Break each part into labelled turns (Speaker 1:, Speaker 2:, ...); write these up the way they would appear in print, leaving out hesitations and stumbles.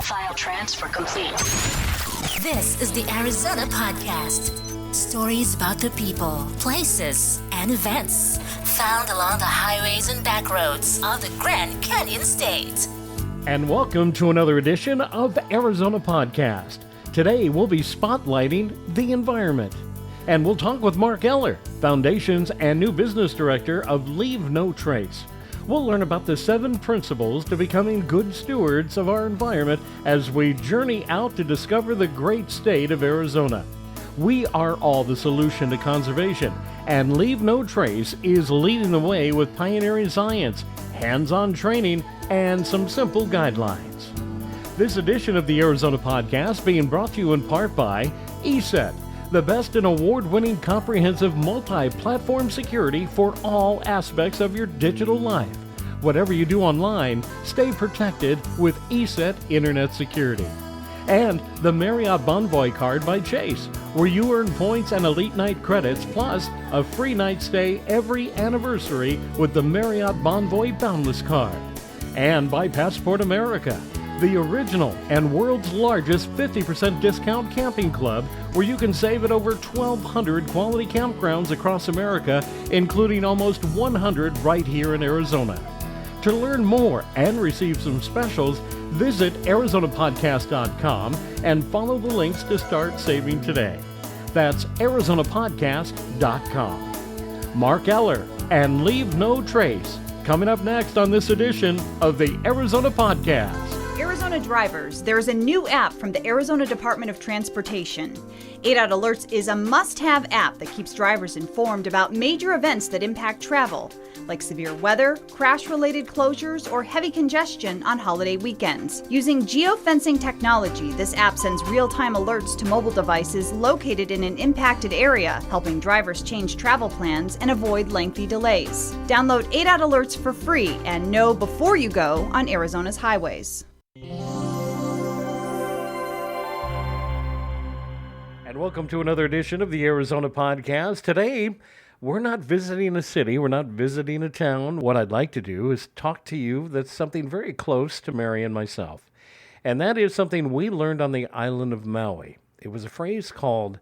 Speaker 1: File transfer complete.
Speaker 2: This is the Arizona Podcast. Stories about the people, places, and events found along the highways and back roads of the Grand Canyon State.
Speaker 3: And welcome to another edition of Arizona Podcast. Today we'll be spotlighting the environment. And we'll talk with Mark Eller, Foundations and new business director of Leave No Trace. We'll learn about the 7 principles to becoming good stewards of our environment as we journey out to discover the great state of Arizona. We are all the solution to conservation, and Leave No Trace is leading the way with pioneering science, hands-on training, and some simple guidelines. This edition of the Arizona Podcast being brought to you in part by ESET, the best in award-winning comprehensive multi-platform security for all aspects of your digital life. Whatever you do online, stay protected with ESET Internet Security. And the Marriott Bonvoy Card by Chase, where you earn points and elite night credits, plus a free night stay every anniversary with the Marriott Bonvoy Boundless Card. And by Passport America, the original and world's largest 50% discount camping club, where you can save at over 1,200 quality campgrounds across America, including almost 100 right here in Arizona. To learn more and receive some specials, visit ArizonaPodcast.com and follow the links to start saving today. That's ArizonaPodcast.com. Mark Eller and Leave No Trace, coming up next on this edition of the Arizona Podcast.
Speaker 4: Arizona drivers, there is a new app from the Arizona Department of Transportation. 8 Out Alerts is a must-have app that keeps drivers informed about major events that impact travel, like severe weather, crash-related closures, or heavy congestion on holiday weekends. Using geofencing technology, this app sends real-time alerts to mobile devices located in an impacted area, helping drivers change travel plans and avoid lengthy delays. Download 8 Out Alerts for free and know before you go on Arizona's highways.
Speaker 3: And welcome to another edition of the Arizona Podcast. Today, we're not visiting a city, we're not visiting a town. What I'd like to do is talk to you that's something very close to Mary and myself. And that is something we learned on the island of Maui. It was a phrase called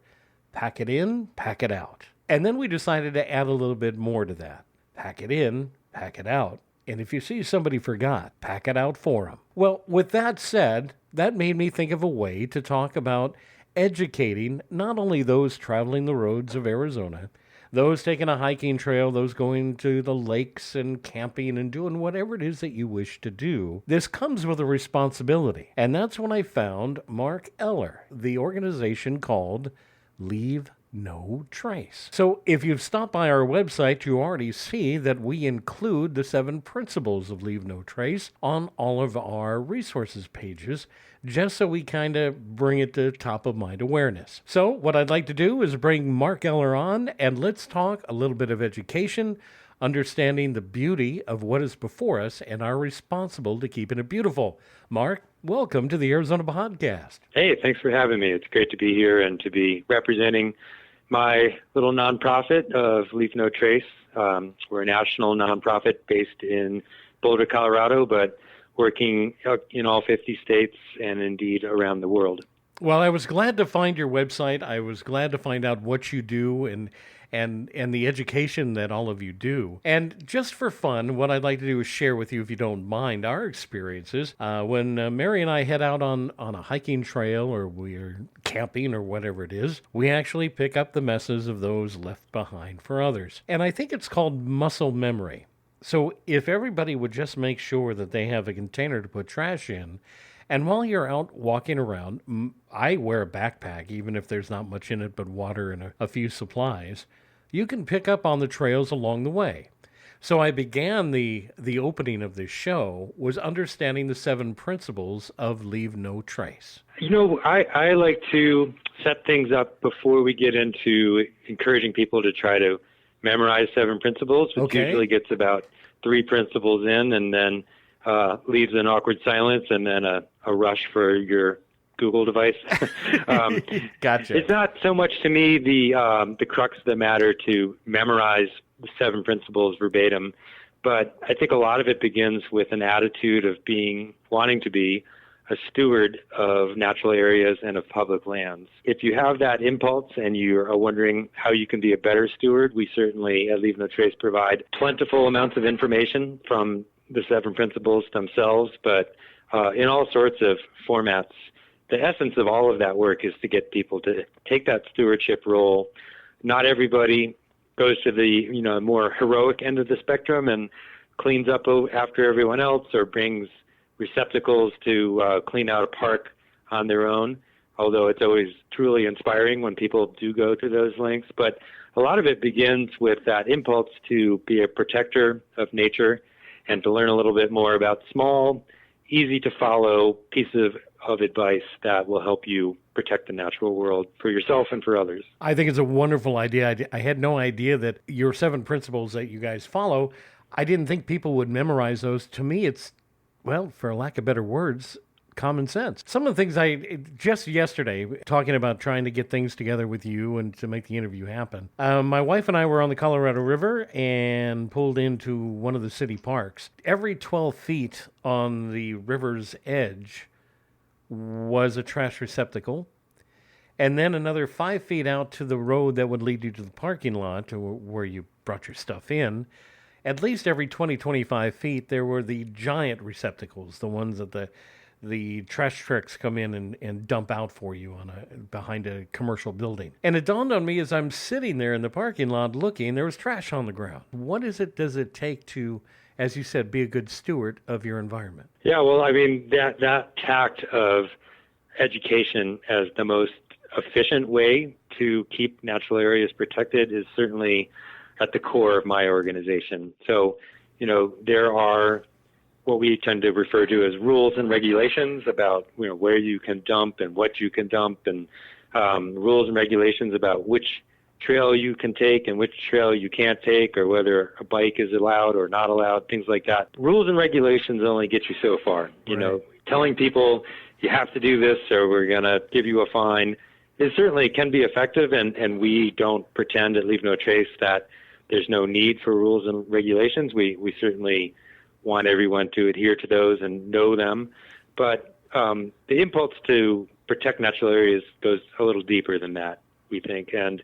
Speaker 3: pack it in, pack it out. And then we decided to add a little bit more to that. Pack it in, pack it out. And if you see somebody forgot, pack it out for them. Well, with that said, that made me think of a way to talk about educating not only those traveling the roads of Arizona, those taking a hiking trail, those going to the lakes and camping and doing whatever it is that you wish to do. This comes with a responsibility. And that's when I found Mark Eller, the organization called Leave No Trace. So if you've stopped by our website, you already see that we include the 7 principles of Leave No Trace on all of our resources pages, just so we kind of bring it to top of mind awareness. So what I'd like to do is bring Mark Eller on, and let's talk a little bit of education, understanding the beauty of what is before us and are responsible to keeping it beautiful. Mark, welcome to the Arizona Podcast.
Speaker 5: Hey, thanks for having me. It's great to be here and to be representing my little nonprofit of Leave No Trace. We're a national nonprofit based in Boulder, Colorado, but working in all 50 states and indeed around the world.
Speaker 3: Well, I was glad to find your website. I was glad to find out what you do and the education that all of you do. And just for fun, what I'd like to do is share with you, if you don't mind, our experiences. When Mary and I head out on a hiking trail, or we're camping or whatever it is, we actually pick up the messes of those left behind for others. And I think it's called muscle memory. So if everybody would just make sure that they have a container to put trash in, and while you're out walking around, I wear a backpack, even if there's not much in it but water and a few supplies, you can pick up on the trails along the way. So I began the opening of this show was understanding the 7 principles of Leave No Trace.
Speaker 5: You know, I like to set things up before we get into encouraging people to try to memorize 7 principles, which usually gets about 3 principles in and then leaves an awkward silence and then a rush for your Google device.
Speaker 3: Gotcha.
Speaker 5: It's not so much to me the crux of the matter to memorize the 7 principles verbatim, but I think a lot of it begins with an attitude of wanting to be a steward of natural areas and of public lands. If you have that impulse and you are wondering how you can be a better steward, we certainly at Leave No Trace provide plentiful amounts of information from the 7 principles themselves, but in all sorts of formats. The essence of all of that work is to get people to take that stewardship role. Not everybody goes to the more heroic end of the spectrum and cleans up after everyone else or brings receptacles to clean out a park on their own, although it's always truly inspiring when people do go to those lengths. But a lot of it begins with that impulse to be a protector of nature and to learn a little bit more about small, easy-to-follow pieces of advice that will help you protect the natural world for yourself and for others.
Speaker 3: I think it's a wonderful idea. I had no idea that your 7 principles that you guys follow, I didn't think people would memorize those. To me, it's, well, for lack of better words, common sense. Some of the things just yesterday, talking about trying to get things together with you and to make the interview happen, my wife and I were on the Colorado River and pulled into one of the city parks. Every 12 feet on the river's edge was a trash receptacle, and then another 5 feet out to the road that would lead you to the parking lot or where you brought your stuff in. At least every 20, 25 feet, there were the giant receptacles, the ones that the trash trucks come in and dump out for you behind a commercial building. And it dawned on me as I'm sitting there in the parking lot looking, there was trash on the ground. What does it take to, as you said, be a good steward of your environment?
Speaker 5: Yeah, well, I mean, that tact of education as the most efficient way to keep natural areas protected is certainly at the core of my organization. So, there are what we tend to refer to as rules and regulations about where you can dump and what you can dump, and rules and regulations about which trail you can take and which trail you can't take, or whether a bike is allowed or not allowed, things like that. Rules and regulations only get you so far. Telling people you have to do this or we're going to give you a fine, it certainly can be effective, and we don't pretend at Leave No Trace that there's no need for rules and regulations. We certainly want everyone to adhere to those and know them. But the impulse to protect natural areas goes a little deeper than that, we think. And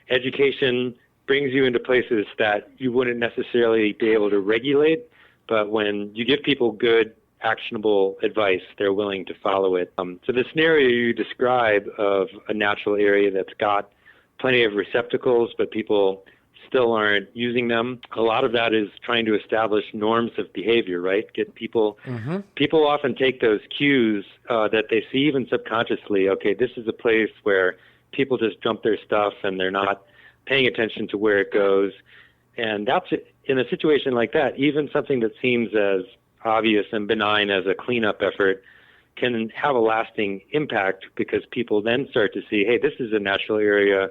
Speaker 5: education brings you into places that you wouldn't necessarily be able to regulate, but when you give people good, actionable advice, they're willing to follow it. So the scenario you describe of a natural area that's got plenty of receptacles, but people still aren't using them, a lot of that is trying to establish norms of behavior, right? Get people, people often take those cues that they see even subconsciously. Okay, this is a place where people just dump their stuff and they're not paying attention to where it goes. And that's, in a situation like that, even something that seems as obvious and benign as a cleanup effort can have a lasting impact, because people then start to see, hey, this is a natural area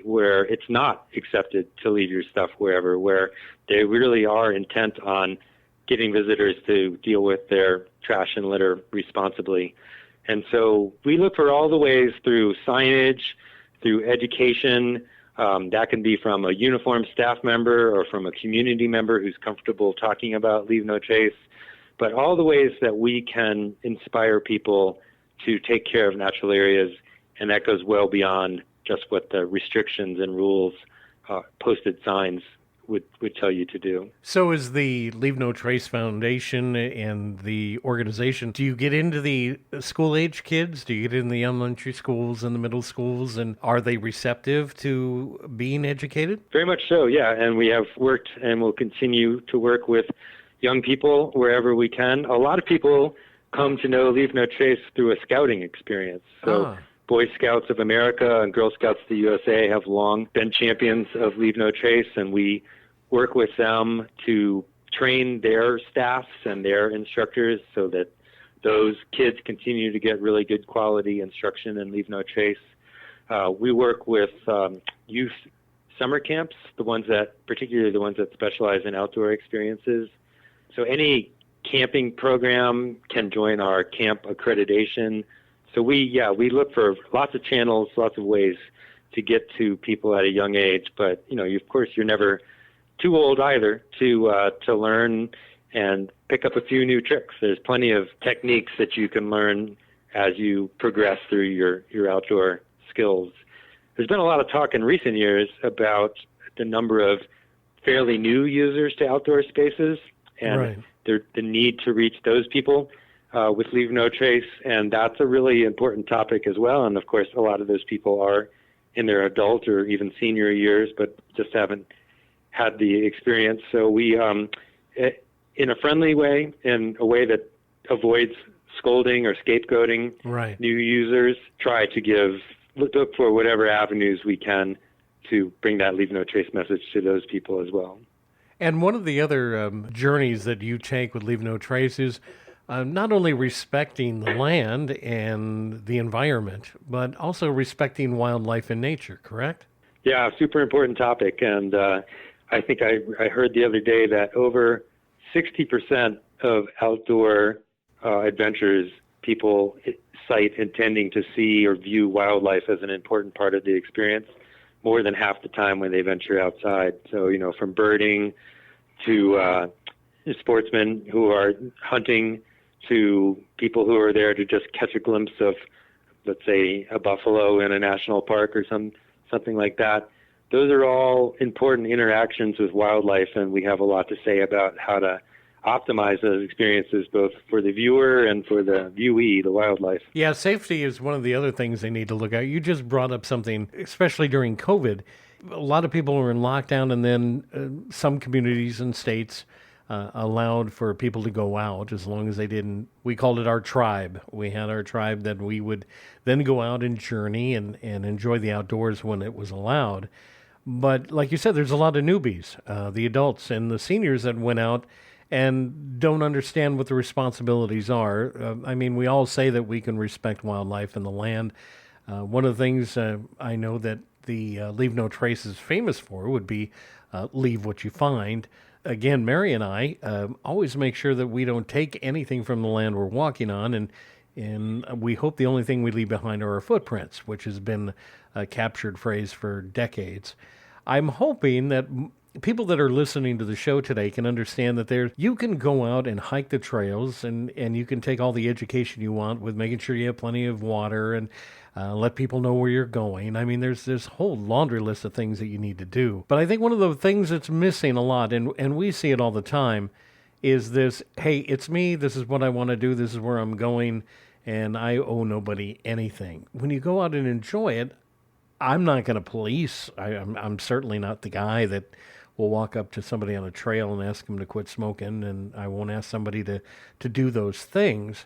Speaker 5: where it's not accepted to leave your stuff wherever, where they really are intent on getting visitors to deal with their trash and litter responsibly. And so we look for all the ways through signage, through education. That can be from a uniformed staff member or from a community member who's comfortable talking about Leave No Trace, but all the ways that we can inspire people to take care of natural areas, and that goes well beyond just what the restrictions and rules, posted signs would tell you to do.
Speaker 3: So is the Leave No Trace Foundation and the organization, do you get into the school-age kids? Do you get in the elementary schools and the middle schools? And are they receptive to being educated?
Speaker 5: Very much so, yeah. And we have worked and will continue to work with young people wherever we can. A lot of people come to know Leave No Trace through a scouting experience. So Boy Scouts of America and Girl Scouts of the USA have long been champions of Leave No Trace, and we work with them to train their staffs and their instructors so that those kids continue to get really good quality instruction in Leave No Trace. We work with youth summer camps, particularly the ones that specialize in outdoor experiences. So any camping program can join our camp accreditation. So we look for lots of channels, lots of ways to get to people at a young age. But of course, you're never too old either to learn and pick up a few new tricks. There's plenty of techniques that you can learn as you progress through your outdoor skills. There's been a lot of talk in recent years about the number of fairly new users to outdoor spaces and the need to reach those people with Leave No Trace, and that's a really important topic as well. And of course, a lot of those people are in their adult or even senior years, but just haven't had the experience. So we, in a friendly way, in a way that avoids scolding or scapegoating new users, try to look for whatever avenues we can to bring that Leave No Trace message to those people as well.
Speaker 3: And one of the other journeys that you take with Leave No Trace is not only respecting the land and the environment, but also respecting wildlife and nature, correct?
Speaker 5: Yeah, super important topic. And I think I heard the other day that over 60% of outdoor adventures people cite intending to see or view wildlife as an important part of the experience more than half the time when they venture outside. So, from birding to sportsmen who are hunting to people who are there to just catch a glimpse of, let's say, a buffalo in a national park or something like that. Those are all important interactions with wildlife, and we have a lot to say about how to optimize those experiences both for the viewer and for the viewee, the wildlife.
Speaker 3: Yeah, safety is one of the other things they need to look at. You just brought up something, especially during COVID. A lot of people were in lockdown, and then some communities and states allowed for people to go out as long as they didn't. We called it our tribe. We had our tribe that we would then go out and journey and enjoy the outdoors when it was allowed. But like you said, there's a lot of newbies, the adults and the seniors that went out and don't understand what the responsibilities are. We all say that we can respect wildlife and the land. One of the things I know that the Leave No Trace is famous for would be leave what you find. Again, Mary and I always make sure that we don't take anything from the land we're walking on, and we hope the only thing we leave behind are our footprints, which has been a captured phrase for decades. I'm hoping that people that are listening to the show today can understand that you can go out and hike the trails, and you can take all the education you want with making sure you have plenty of water and let people know where you're going. There's this whole laundry list of things that you need to do. But I think one of the things that's missing a lot, and we see it all the time, is this, hey, it's me, this is what I want to do, this is where I'm going, and I owe nobody anything. When you go out and enjoy it, I'm not going to police. I'm certainly not the guy that will walk up to somebody on a trail and ask them to quit smoking, and I won't ask somebody to do those things.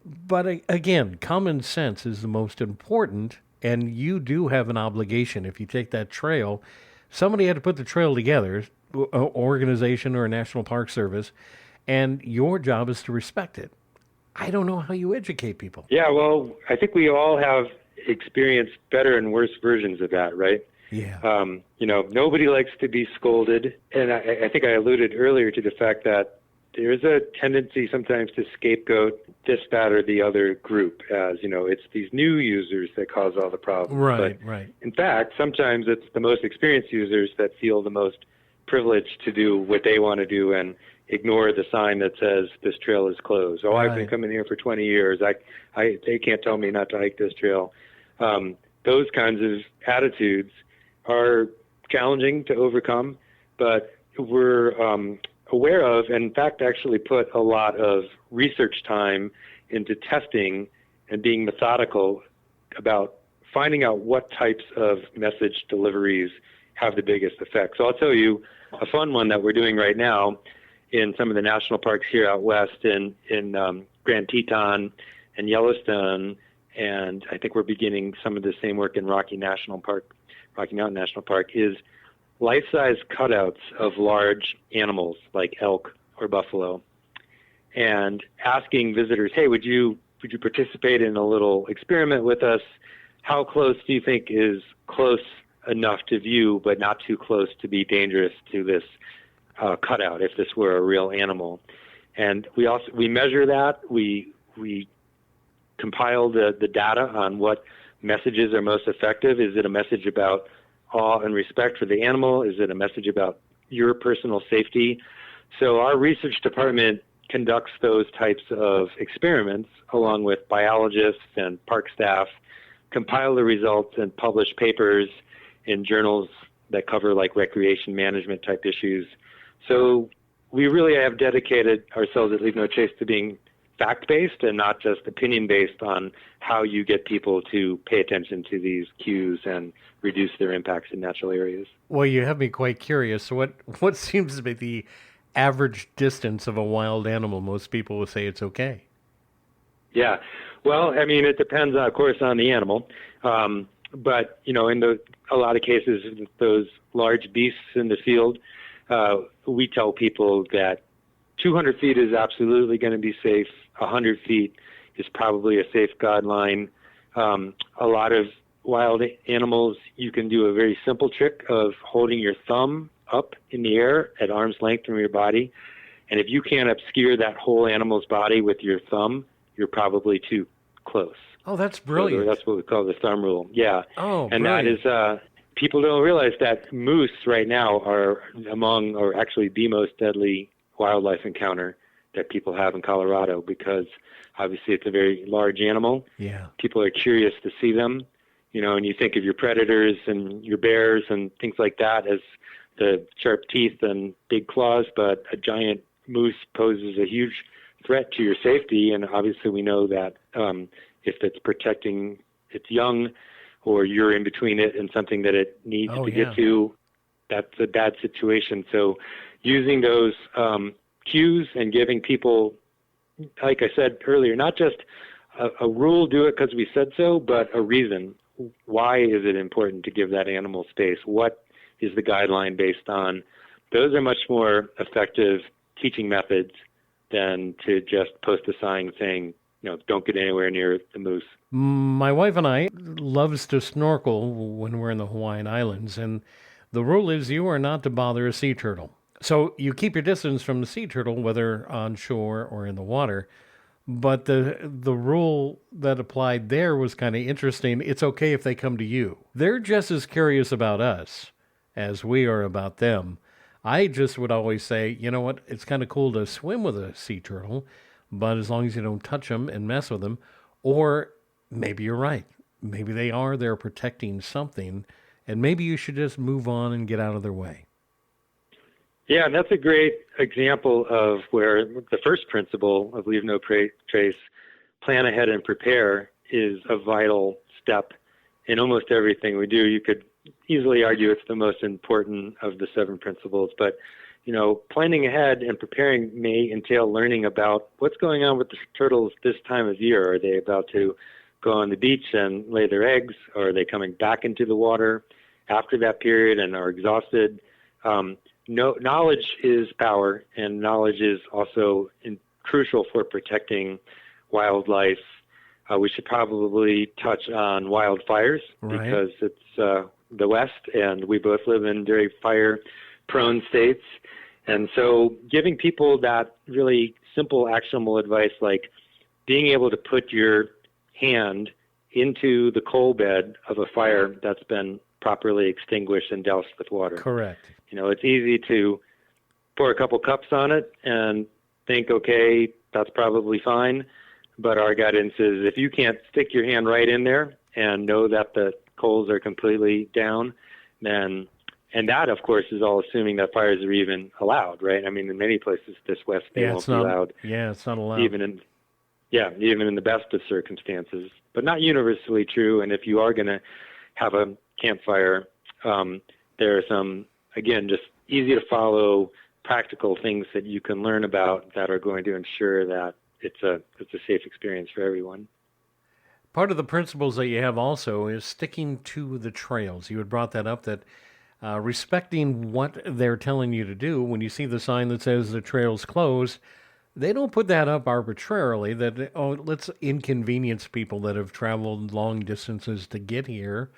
Speaker 3: But again, common sense is the most important, and you do have an obligation. If you take that trail, somebody had to put the trail together, an organization or a National Park Service, and your job is to respect it. I don't know how you educate people.
Speaker 5: Yeah, well, I think we all have experienced better and worse versions of that, right?
Speaker 3: Yeah.
Speaker 5: Nobody likes to be scolded, and I think I alluded earlier to the fact that there's a tendency sometimes to scapegoat this, that, or the other group as, it's these new users that cause all the problems.
Speaker 3: Right.
Speaker 5: In fact, sometimes it's the most experienced users that feel the most privileged to do what they want to do and ignore the sign that says this trail is closed. Oh, I've been coming here for 20 years. They can't tell me not to hike this trail. Those kinds of attitudes are challenging to overcome, but we're aware of, and in fact actually put a lot of research time into testing and being methodical about finding out what types of message deliveries have the biggest effect. So I'll tell you a fun one that we're doing right now in some of the national parks here out west in Grand Teton and Yellowstone, and I think we're beginning some of the same work in Rocky Mountain National Park, is life-size cutouts of large animals like elk or buffalo, and asking visitors, hey, would you participate in a little experiment with us? How close do you think is close enough to view but not too close to be dangerous to this cutout if this were a real animal? And we measure that. We compile the data on what messages are most effective. Is it a message about awe and respect for the animal? Is it a message about your personal safety? So our research department conducts those types of experiments along with biologists and park staff, compile the results and publish papers in journals that cover like recreation management type issues. So we really have dedicated ourselves at Leave No Trace to being fact-based and not just opinion-based on how you get people to pay attention to these cues and reduce their impacts in natural areas.
Speaker 3: Well, you have me quite curious. So what seems to be the average distance of a wild animal? Most people will say it's okay.
Speaker 5: Yeah. Well, I mean, it depends, of course, on the animal. But, in a lot of cases, those large beasts in the field, we tell people that 200 feet is absolutely going to be safe. 100 feet is probably a safe guideline. A lot of wild animals, you can do a very simple trick of holding your thumb up in the air at arm's length from your body. And if you can't obscure that whole animal's body with your thumb, you're probably too close.
Speaker 3: Oh, that's brilliant.
Speaker 5: So that's what we call the thumb rule. Yeah.
Speaker 3: Oh,
Speaker 5: and
Speaker 3: brilliant.
Speaker 5: That is, people don't realize that moose right now are among, or actually the most deadly wildlife encounter that people have in Colorado, because obviously it's a very large animal.
Speaker 3: Yeah.
Speaker 5: People are curious to see them, and you think of your predators and your bears and things like that as the sharp teeth and big claws, but a giant moose poses a huge threat to your safety. And obviously we know that if it's protecting its young, or you're in between it and something that it needs to get to, that's a bad situation. So using those cues and giving people, like I said earlier, not just a rule, do it because we said so, but a reason. Why is it important to give that animal space? What is the guideline based on? Those are much more effective teaching methods than to just post a sign saying, don't get anywhere near the moose.
Speaker 3: My wife and I loves to snorkel when we're in the Hawaiian Islands, and the rule is you are not to bother a sea turtle. So you keep your distance from the sea turtle, whether on shore or in the water. But the rule that applied there was kind of interesting. It's okay if they come to you. They're just as curious about us as we are about them. I just would always say, you know what, it's kind of cool to swim with a sea turtle, but as long as you don't touch them and mess with them, or maybe you're right. Maybe they're protecting something, and maybe you should just move on and get out of their way.
Speaker 5: Yeah, and that's a great example of where the first principle of Leave No Trace, plan ahead and prepare, is a vital step in almost everything we do. You could easily argue it's the most important of the 7 principles, but planning ahead and preparing may entail learning about what's going on with the turtles this time of year. Are they about to go on the beach and lay their eggs? Or are they coming back into the water after that period and are exhausted? Knowledge is power, and knowledge is also crucial for protecting wildlife. We should probably touch on wildfires,
Speaker 3: right,
Speaker 5: because it's the West, and we both live in very fire-prone states. And so giving people that really simple, actionable advice, like being able to put your hand into the coal bed of a fire that's been properly extinguished and doused with water.
Speaker 3: Correct.
Speaker 5: It's easy to pour a couple cups on it and think, okay, that's probably fine. But our guidance is if you can't stick your hand right in there and know that the coals are completely down, then, and that, of course, is all assuming that fires are even allowed, right? I mean, in many places this West, they won't be allowed.
Speaker 3: Yeah, it's not allowed.
Speaker 5: Even in the best of circumstances, but not universally true. And if you are going to have a campfire, there are some, again, just easy to follow practical things that you can learn about that are going to ensure that it's a safe experience for everyone.
Speaker 3: Part of the principles that you have also is sticking to the trails. You had brought that up, that respecting what they're telling you to do. When you see the sign that says the trail's closed, they don't put that up arbitrarily, that, let's inconvenience people that have traveled long distances to get here.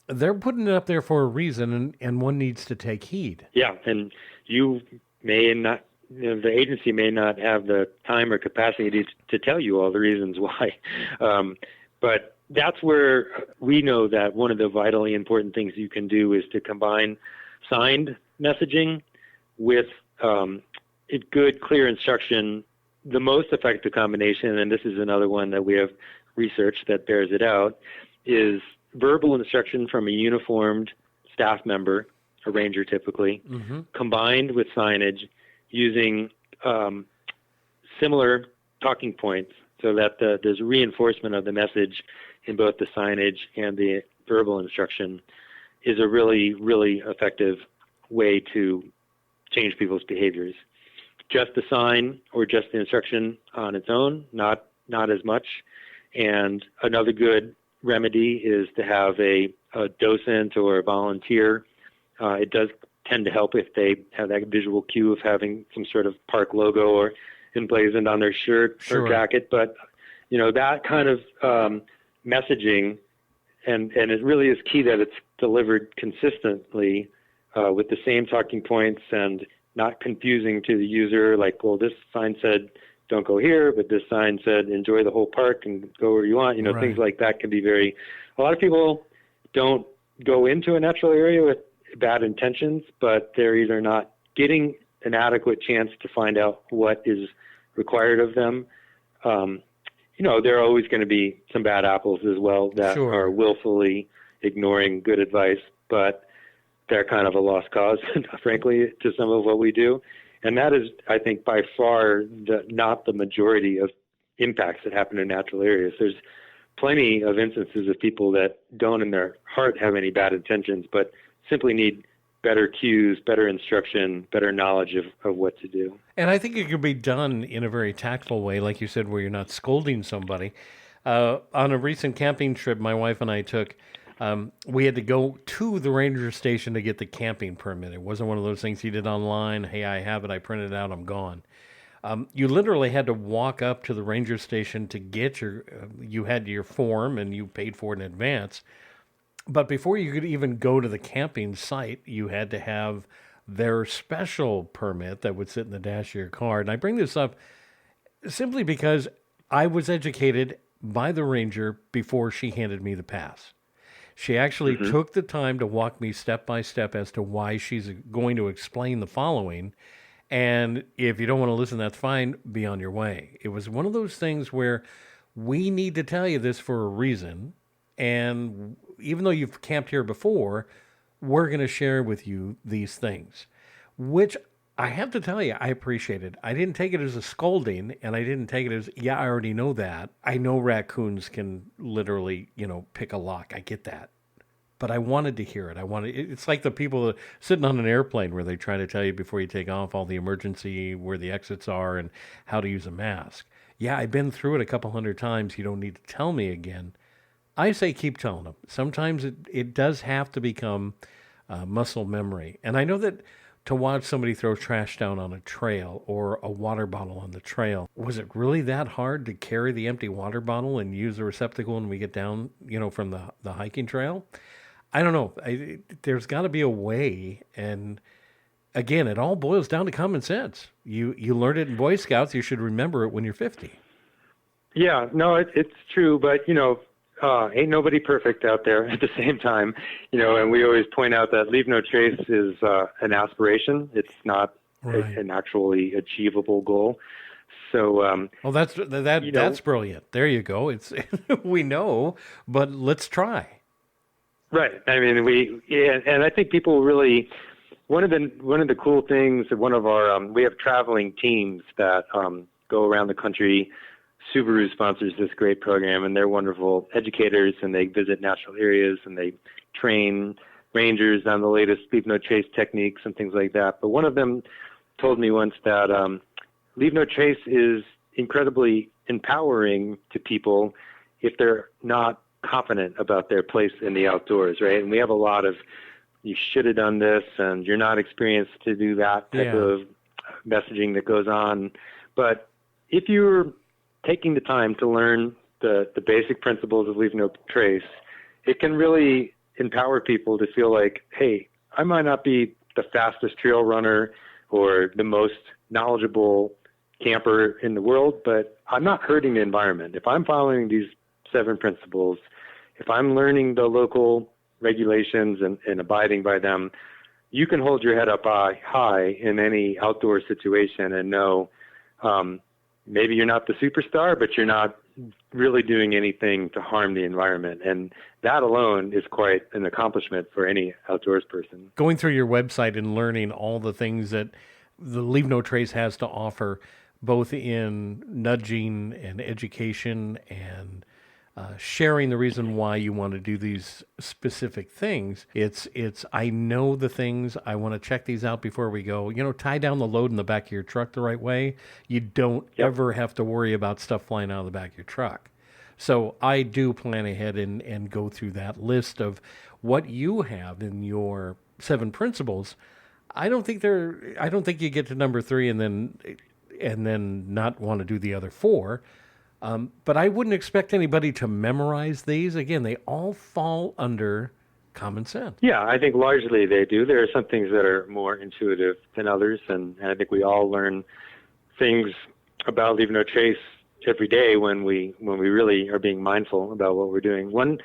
Speaker 3: They're putting it up there for a reason, and one needs to take heed.
Speaker 5: Yeah, and you may not, the agency may not have the time or capacity to tell you all the reasons why. But that's where we know that one of the vitally important things you can do is to combine signed messaging with good, clear instruction, the most effective combination, and this is another one that we have research that bears it out, is verbal instruction from a uniformed staff member, a ranger typically, combined with signage using similar talking points so that there's reinforcement of the message in both the signage and the verbal instruction is a really, really effective way to change people's behaviors. Just the sign or just the instruction on its own, not as much. And another good remedy is to have a docent or a volunteer. It does tend to help if they have that visual cue of having some sort of park logo or emblazoned on their shirt or jacket. But, that kind of messaging, and it really is key that it's delivered consistently with the same talking points and not confusing to the user, like, well, this sign said don't go here, but this sign said enjoy the whole park and go where you want. Things like that can be a lot of people don't go into a natural area with bad intentions, but they're either not getting an adequate chance to find out what is required of them. There are always going to be some bad apples as well that are willfully ignoring good advice, but they're kind of a lost cause, frankly, to some of what we do. And that is, I think, by far not the majority of impacts that happen in natural areas. There's plenty of instances of people that don't in their heart have any bad intentions, but simply need better cues, better instruction, better knowledge of what to do.
Speaker 3: And I think it can be done in a very tactful way, like you said, where you're not scolding somebody. On a recent camping trip my wife and I took, we had to go to the ranger station to get the camping permit. It wasn't one of those things you did online. Hey, I have it. I printed it out. I'm gone. You literally had to walk up to the ranger station to get you had your form and you paid for it in advance. But before you could even go to the camping site, you had to have their special permit that would sit in the dash of your car. And I bring this up simply because I was educated by the ranger before she handed me the pass. She actually took the time to walk me step by step as to why she's going to explain the following. And if you don't want to listen, that's fine. Be on your way. It was one of those things where we need to tell you this for a reason. And even though you've camped here before, we're going to share with you these things, which I have to tell you, I appreciated. I didn't take it as a scolding, and I didn't take it as, yeah, I already know that. I know raccoons can literally, pick a lock. I get that. But I wanted to hear it. It's like the people sitting on an airplane where they try to tell you before you take off all the emergency, where the exits are, and how to use a mask. Yeah, I've been through it a couple hundred times. You don't need to tell me again. I say keep telling them. Sometimes it does have to become muscle memory. And I know that to watch somebody throw trash down on a trail or a water bottle on the trail, was it really that hard to carry the empty water bottle and use the receptacle when we get down, from the hiking trail? I don't know. There's got to be a way. And again, it all boils down to common sense. You learned it in Boy Scouts. You should remember it when you're 50. Yeah, no,
Speaker 5: it's true. But, ain't nobody perfect out there at the same time, and we always point out that leave no trace is an aspiration. It's not an actually achievable goal. So,
Speaker 3: that's brilliant. There you go. It's we know, but let's try.
Speaker 5: Right. I mean, and I think people really, one of the cool things, one of our, we have traveling teams that go around the country. Subaru sponsors this great program, and they're wonderful educators, and they visit natural areas, and they train rangers on the latest leave no trace techniques and things like that. But one of them told me once that leave no trace is incredibly empowering to people if they're not confident about their place in the outdoors, right? And we have a lot of, you should have done this, and you're not experienced to do that type of messaging that goes on. But if you're taking the time to learn the basic principles of leave no trace, it can really empower people to feel like, hey, I might not be the fastest trail runner or the most knowledgeable camper in the world, but I'm not hurting the environment. If I'm following these 7 principles, if I'm learning the local regulations and abiding by them, you can hold your head up high in any outdoor situation and know maybe you're not the superstar, but you're not really doing anything to harm the environment. And that alone is quite an accomplishment for any outdoors person.
Speaker 3: Going through your website and learning all the things that the Leave No Trace has to offer, both in nudging and education and sharing the reason why you want to do these specific things. It's I know the things, I want to check these out before we go. Tie down the load in the back of your truck the right way. You don't ever have to worry about stuff flying out of the back of your truck. So I do plan ahead and go through that list of what you have in your 7 principles. I don't think you get to number 3 and then not want to do the other 4. But I wouldn't expect anybody to memorize these. Again, they all fall under common sense.
Speaker 5: Yeah, I think largely they do. There are some things that are more intuitive than others, and I think we all learn things about Leave No Trace every day when we really are being mindful about what we're doing. One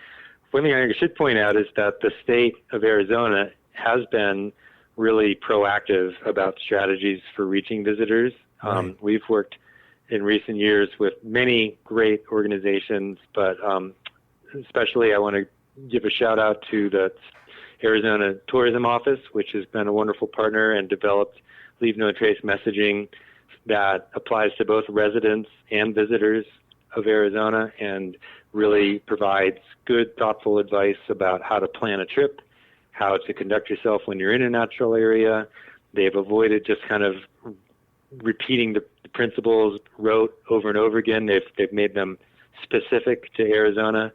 Speaker 5: thing I should point out is that the state of Arizona has been really proactive about strategies for reaching visitors.
Speaker 3: Right.
Speaker 5: We've worked in recent years with many great organizations, but especially I want to give a shout out to the Arizona Tourism Office, which has been a wonderful partner and developed Leave No Trace messaging that applies to both residents and visitors of Arizona and really provides good, thoughtful advice about how to plan a trip, how to conduct yourself when you're in a natural area. They've avoided just kind of repeating the principles wrote over and over again. They've made them specific to Arizona.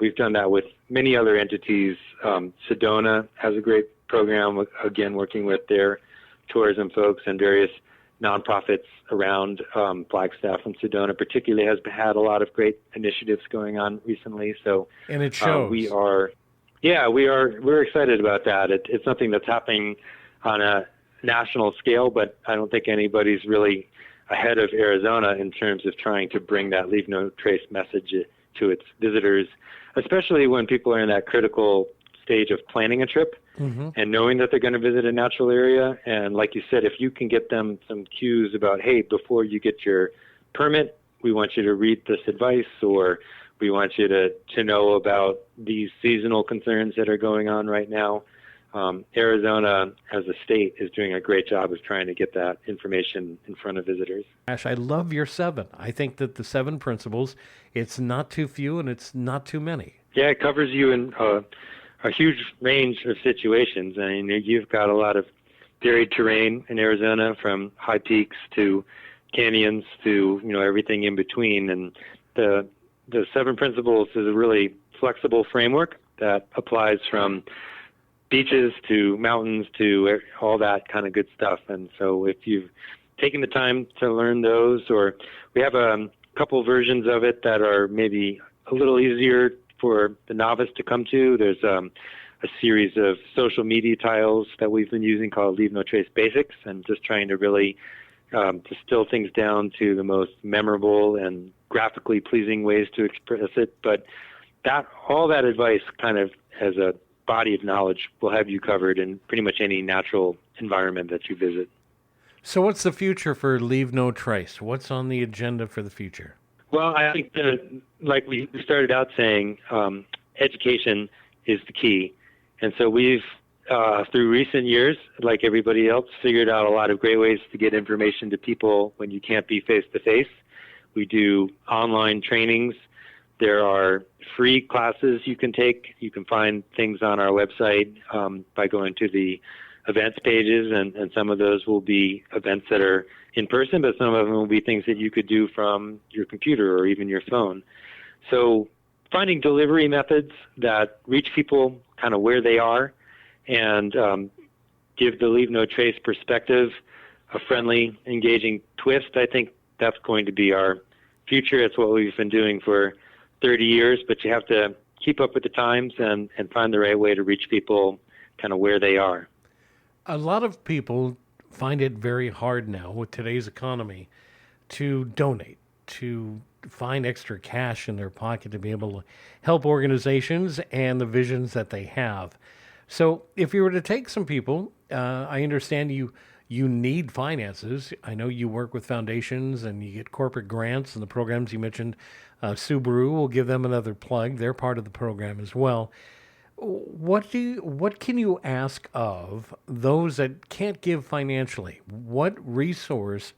Speaker 5: We've done that with many other entities. Sedona has a great program, again, working with their tourism folks, and various nonprofits around Flagstaff and Sedona particularly has had a lot of great initiatives going on recently. So,
Speaker 3: and it shows.
Speaker 5: We're excited about that. It's something that's happening on a national scale, but I don't think anybody's really ahead of Arizona in terms of trying to bring that Leave No Trace message to its visitors, especially when people are in that critical stage of planning a trip and knowing that they're going to visit a natural area. And like you said, if you can get them some cues about, hey, before you get your permit, we want you to read this advice, or we want you to know about these seasonal concerns that are going on right now. Arizona, as a state, is doing a great job of trying to get that information in front of visitors.
Speaker 3: Ash, I love your 7. I think that the 7 principles, it's not too few and it's not too many.
Speaker 5: Yeah, it covers you in a huge range of situations. I mean, you've got a lot of varied terrain in Arizona, from high peaks to canyons to everything in between. And the 7 principles is a really flexible framework that applies from beaches to mountains to all that kind of good stuff. And so if you've taken the time to learn those, or we have a couple versions of it that are maybe a little easier for the novice to come to. There's a series of social media tiles that we've been using called Leave No Trace Basics, and just trying to really distill things down to the most memorable and graphically pleasing ways to express it. But all that advice kind of as a body of knowledge will have you covered in pretty much any natural environment that you visit.
Speaker 3: So what's the future for Leave No Trace? What's on the agenda for the future?
Speaker 5: Well, I think like we started out saying, education is the key. And so we've, through recent years, like everybody else, figured out a lot of great ways to get information to people when you can't be face-to-face. We do online trainings. There are free classes you can take. You can find things on our website by going to the events pages, and some of those will be events that are in person, but some of them will be things that you could do from your computer or even your phone. So finding delivery methods that reach people kind of where they are and give the Leave No Trace perspective a friendly, engaging twist, I think that's going to be our future. It's what we've been doing for 30 years, but you have to keep up with the times and find the right way to reach people kind of where they are.
Speaker 3: A lot of people find it very hard now with today's economy to donate, to find extra cash in their pocket to be able to help organizations and the visions that they have. So if you were to take some people, I understand you need finances. I know you work with foundations and you get corporate grants and the programs you mentioned. Subaru, will give them another plug. They're part of the program as well. What can you ask of those that can't give financially? What resource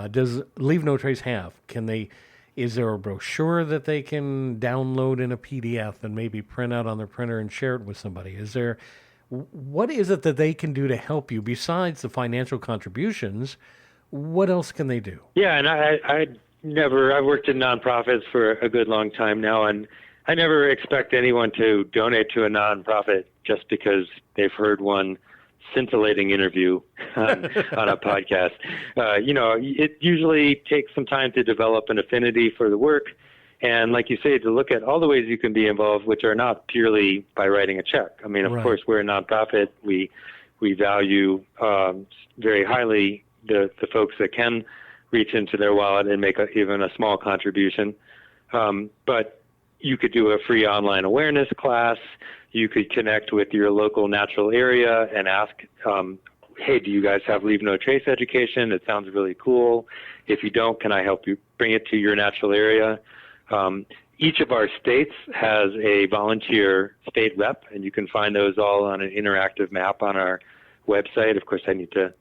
Speaker 3: does Leave No Trace have? Is there a brochure that they can download in a PDF and maybe print out on their printer and share it with somebody? What is it that they can do to help you besides the financial contributions? What else can they do?
Speaker 5: Yeah, and I've worked in nonprofits for a good long time now, and I never expect anyone to donate to a nonprofit just because they've heard one scintillating interview on a podcast. It usually takes some time to develop an affinity for the work. And like you say, to look at all the ways you can be involved, which are not purely by writing a check. I mean, of
Speaker 3: Right.
Speaker 5: course, we're a nonprofit. We value very highly the folks that can reach into their wallet and make even a small contribution. But you could do a free online awareness class. You could connect with your local natural area and ask, hey, do you guys have Leave No Trace education? It sounds really cool. If you don't, can I help you bring it to your natural area? Each of our states has a volunteer state rep, and you can find those all on an interactive map on our website. Of course, I need to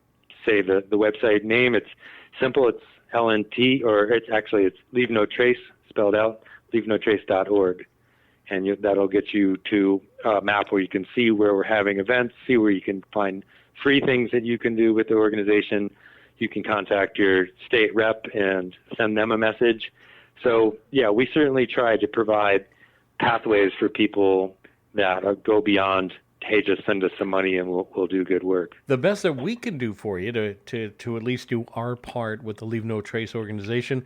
Speaker 5: say the website name. It's simple. It's LNT, or it's Leave No Trace, spelled out, leavenotrace.org. And that'll get you to a map where you can see where we're having events, see where you can find free things that you can do with the organization. You can contact your state rep and send them a message. So, yeah, we certainly try to provide pathways for people that go beyond, hey, just send us some money and we'll do good work.
Speaker 3: The best that we can do for you to at least do our part with the Leave No Trace organization,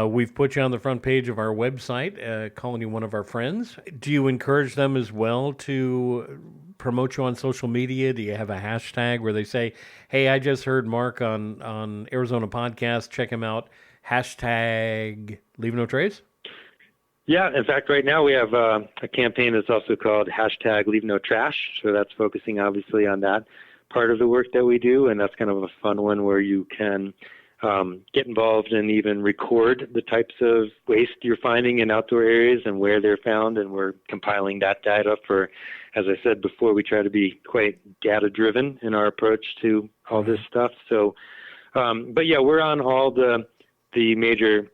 Speaker 3: we've put you on the front page of our website, calling you one of our friends. Do you encourage them as well to promote you on social media? Do you have a hashtag where they say, hey, I just heard Mark on Arizona Podcast, check him out, hashtag Leave No Trace?
Speaker 5: Yeah, in fact, right now we have a campaign that's also called hashtag Leave No Trash. So that's focusing obviously on that part of the work that we do. And that's kind of a fun one where you can get involved and even record the types of waste you're finding in outdoor areas and where they're found. And we're compiling that data for, as I said before, we try to be quite data-driven in our approach to all this stuff. So, but yeah, we're on all the major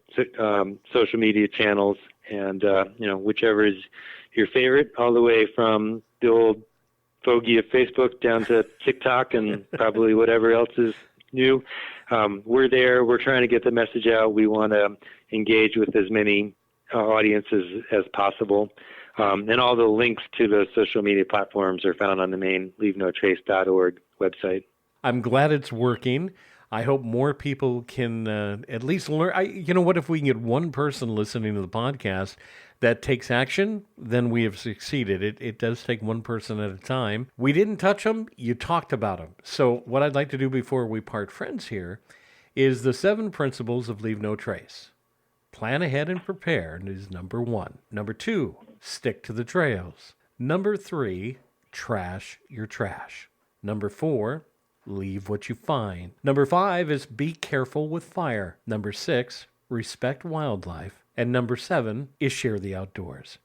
Speaker 5: social media channels, and whichever is your favorite, all the way from the old fogey of Facebook down to TikTok and probably whatever else is new. We're there. We're trying to get the message out. We want to engage with as many audiences as possible. And all the links to those social media platforms are found on the main leavenotrace.org website.
Speaker 3: I'm glad it's working. I hope more people can at least learn. What if we can get one person listening to the podcast that takes action, then we have succeeded. It does take one person at a time. We didn't touch them. You talked about them. So what I'd like to do before we part friends here is the 7 principles of Leave No Trace. Plan ahead and prepare is number 1. Number 2, stick to the trails. Number 3, trash your trash. Number 4, leave what you find. Number 5 is be careful with fire. Number 6, respect wildlife. And number 7 is share the outdoors.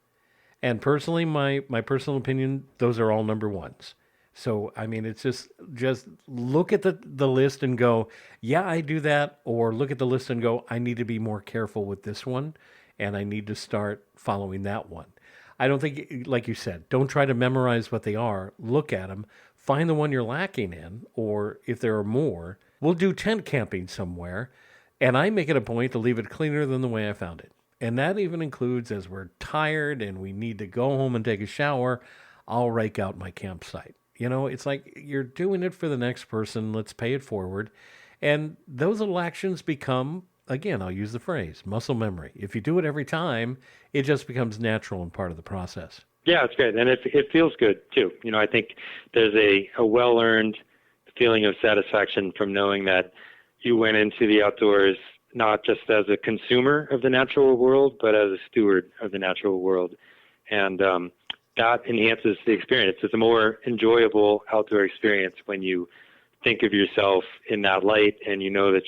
Speaker 3: And personally, my personal opinion, those are all number 1s. So, I mean, it's just look at the list and go, yeah, I do that. Or look at the list and go, I need to be more careful with this one. And I need to start following that one. I don't think, like you said, don't try to memorize what they are. Look at them. Find the one you're lacking in, or if there are more, we'll do tent camping somewhere, and I make it a point to leave it cleaner than the way I found it. And that even includes as we're tired and we need to go home and take a shower, I'll rake out my campsite. It's like you're doing it for the next person. Let's pay it forward. And those little actions become, again, I'll use the phrase, muscle memory. If you do it every time, it just becomes natural and part of the process.
Speaker 5: Yeah, it's great. And it feels good, too. I think there's a well-earned feeling of satisfaction from knowing that you went into the outdoors not just as a consumer of the natural world, but as a steward of the natural world. And that enhances the experience. It's a more enjoyable outdoor experience when you think of yourself in that light, and you know that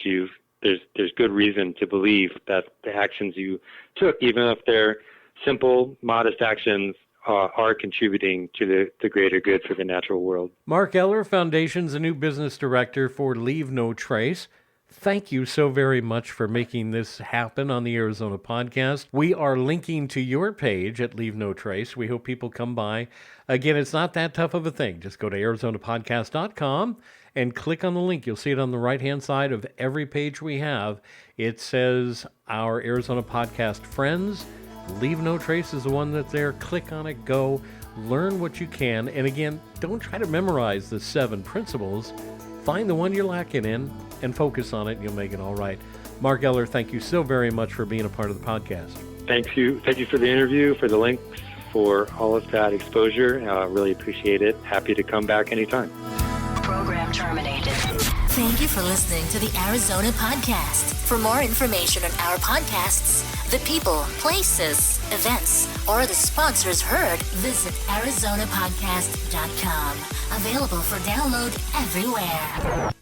Speaker 5: there's good reason to believe that the actions you took, even if they're simple, modest actions, are contributing to the greater good for the natural world.
Speaker 3: Mark Eller, Foundation's a new business director for Leave No Trace. Thank you so very much for making this happen on the Arizona Podcast. We are linking to your page at Leave No Trace. We hope people come by. Again, it's not that tough of a thing. Just go to ArizonaPodcast.com and click on the link. You'll see it on the right-hand side of every page we have. It says our Arizona Podcast friends. Leave No Trace is the one that's there. Click on it, go, learn what you can. And again, don't try to memorize the 7 principles. Find the one you're lacking in and focus on it, and you'll make it all right. Mark Eller, thank you so very much for being a part of the podcast.
Speaker 5: Thank you for the interview, for the links, for all of that exposure. Really appreciate it. Happy to come back anytime.
Speaker 2: Program terminated. Thank you for listening to the Arizona Podcast. For more information on our podcasts, the people, places, events, or the sponsors heard, visit ArizonaPodcast.com. Available for download everywhere.